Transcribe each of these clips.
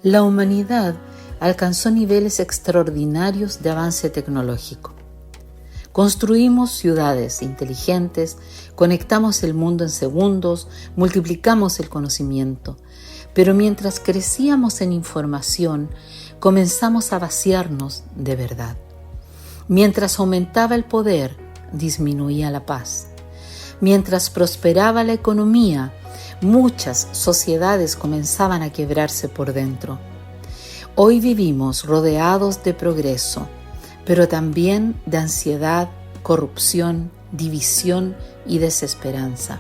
La humanidad alcanzó niveles extraordinarios de avance tecnológico. Construimos ciudades inteligentes, conectamos el mundo en segundos, multiplicamos el conocimiento. Pero mientras crecíamos en información, comenzamos a vaciarnos de verdad. Mientras aumentaba el poder, disminuía la paz. Mientras prosperaba la economía, muchas sociedades comenzaban a quebrarse por dentro. Hoy vivimos rodeados de progreso, pero también de ansiedad, corrupción, división y desesperanza.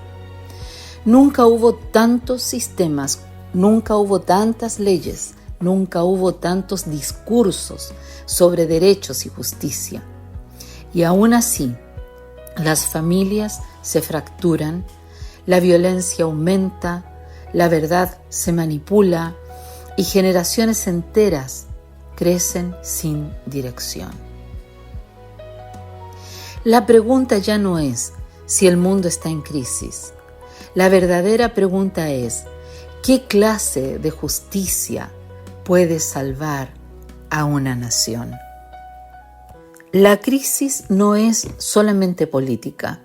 Nunca hubo tantos sistemas, nunca hubo tantas leyes, nunca hubo tantos discursos sobre derechos y justicia. Y aún así, las familias se fracturan, la violencia aumenta, la verdad se manipula y generaciones enteras crecen sin dirección. La pregunta ya no es si el mundo está en crisis. La verdadera pregunta es: ¿qué clase de justicia puede salvar a una nación? La crisis no es solamente política,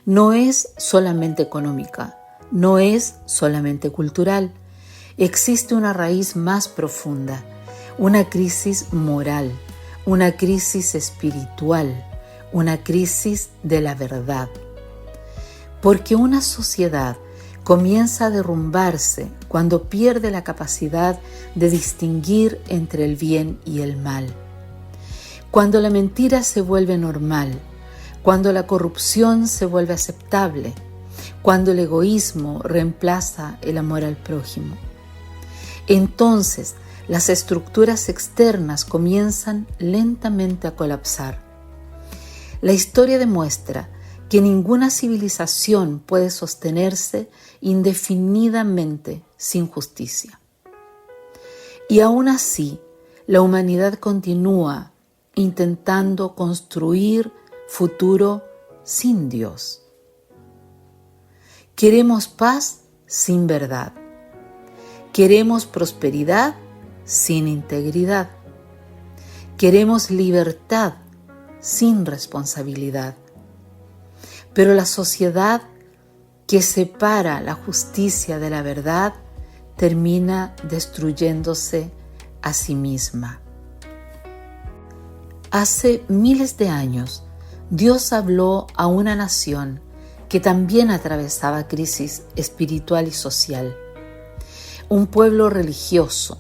no es solamente económica, no es solamente cultural. Existe una raíz más profunda, una crisis moral, una crisis espiritual, una crisis de la verdad. Porque una sociedad comienza a derrumbarse cuando pierde la capacidad de distinguir entre el bien y el mal. Cuando la mentira se vuelve normal, cuando la corrupción se vuelve aceptable, cuando el egoísmo reemplaza el amor al prójimo. Entonces, las estructuras externas comienzan lentamente a colapsar. La historia demuestra que ninguna civilización puede sostenerse indefinidamente sin justicia. Y aún así, la humanidad continúa intentando construir futuro sin Dios. Queremos paz sin verdad. Queremos prosperidad sin integridad. Queremos libertad sin responsabilidad. Pero la sociedad que separa la justicia de la verdad termina destruyéndose a sí misma. Hace miles de años, Dios habló a una nación que también atravesaba crisis espiritual y social. Un pueblo religioso,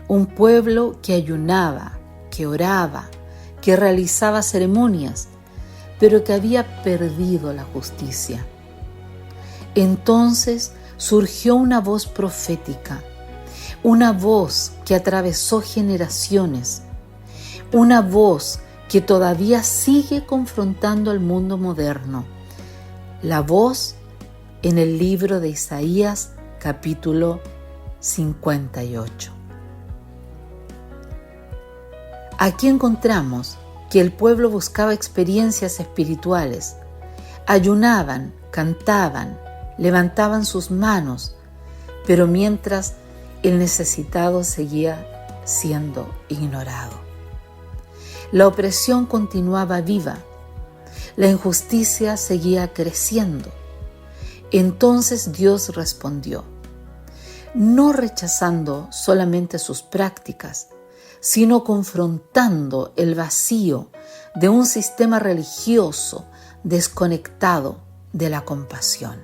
un pueblo que ayunaba, que oraba, que realizaba ceremonias, pero que había perdido la justicia. Entonces surgió una voz profética, una voz que atravesó generaciones, una voz que todavía sigue confrontando al mundo moderno. La voz en el libro de Isaías, capítulo 58. Aquí encontramos que el pueblo buscaba experiencias espirituales, ayunaban, cantaban, levantaban sus manos, pero mientras el necesitado seguía siendo ignorado. La opresión continuaba viva, la injusticia seguía creciendo. Entonces Dios respondió, no rechazando solamente sus prácticas, sino confrontando el vacío de un sistema religioso desconectado de la compasión.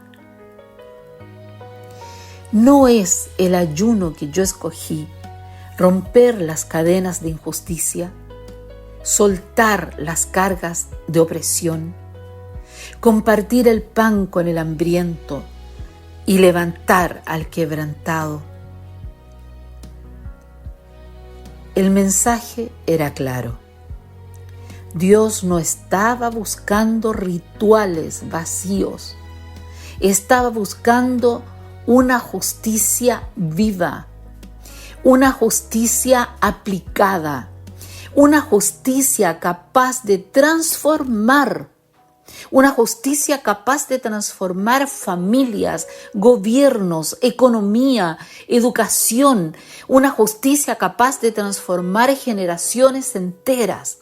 No es el ayuno que yo escogí romper las cadenas de injusticia, soltar las cargas de opresión, compartir el pan con el hambriento y levantar al quebrantado. El mensaje era claro. Dios no estaba buscando rituales vacíos, estaba buscando una justicia viva, una justicia aplicada, una justicia capaz de transformar, una justicia capaz de transformar familias, gobiernos, economía, educación, una justicia capaz de transformar generaciones enteras.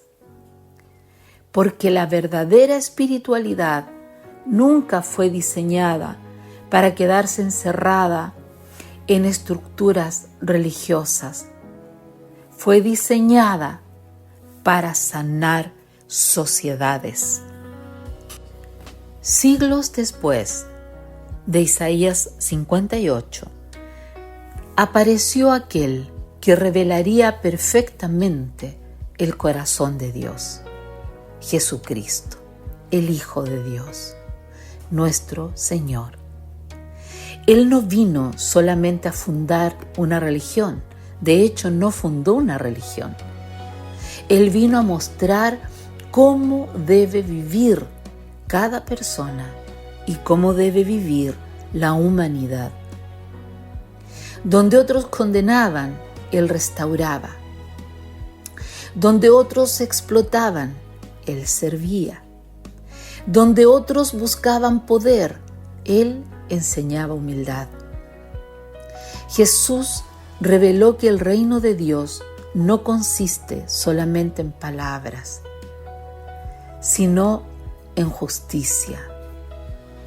Porque la verdadera espiritualidad nunca fue diseñada para quedarse encerrada en estructuras religiosas. Fue diseñada para sanar sociedades. Siglos después de Isaías 58, apareció aquel que revelaría perfectamente el corazón de Dios, Jesucristo, el Hijo de Dios, nuestro Señor. Él no vino solamente a fundar una religión, de hecho no fundó una religión. Él vino a mostrar cómo debe vivir cada persona y cómo debe vivir la humanidad. Donde otros condenaban, Él restauraba. Donde otros explotaban, Él servía. Donde otros buscaban poder, Él enseñaba humildad. Jesús reveló que el reino de Dios no consiste solamente en palabras, sino en justicia,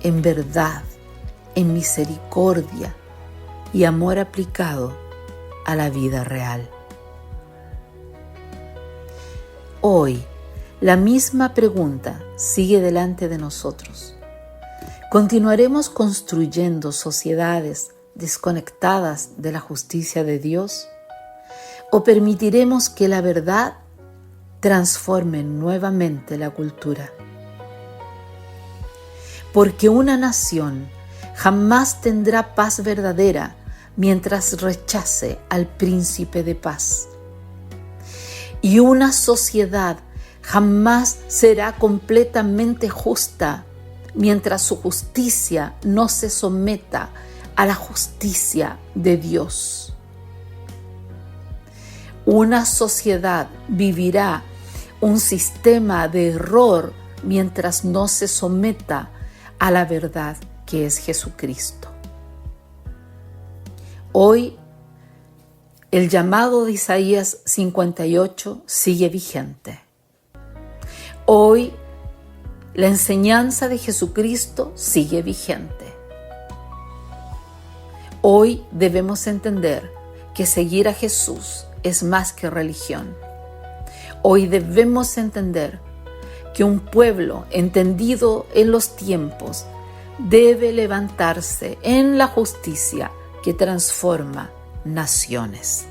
en verdad, en misericordia y amor aplicado a la vida real. Hoy, la misma pregunta sigue delante de nosotros. ¿Continuaremos construyendo sociedades desconectadas de la justicia de Dios? ¿O permitiremos que la verdad transforme nuevamente la cultura? Porque una nación jamás tendrá paz verdadera mientras rechace al príncipe de paz. Y una sociedad jamás será completamente justa mientras su justicia no se someta a la justicia de Dios. Una sociedad vivirá un sistema de error mientras no se someta a la verdad que es Jesucristo. Hoy, el llamado de Isaías 58 sigue vigente. Hoy, la enseñanza de Jesucristo sigue vigente. Hoy debemos entender que seguir a Jesús es más que religión. Hoy debemos entender que un pueblo entendido en los tiempos debe levantarse en la justicia que transforma naciones.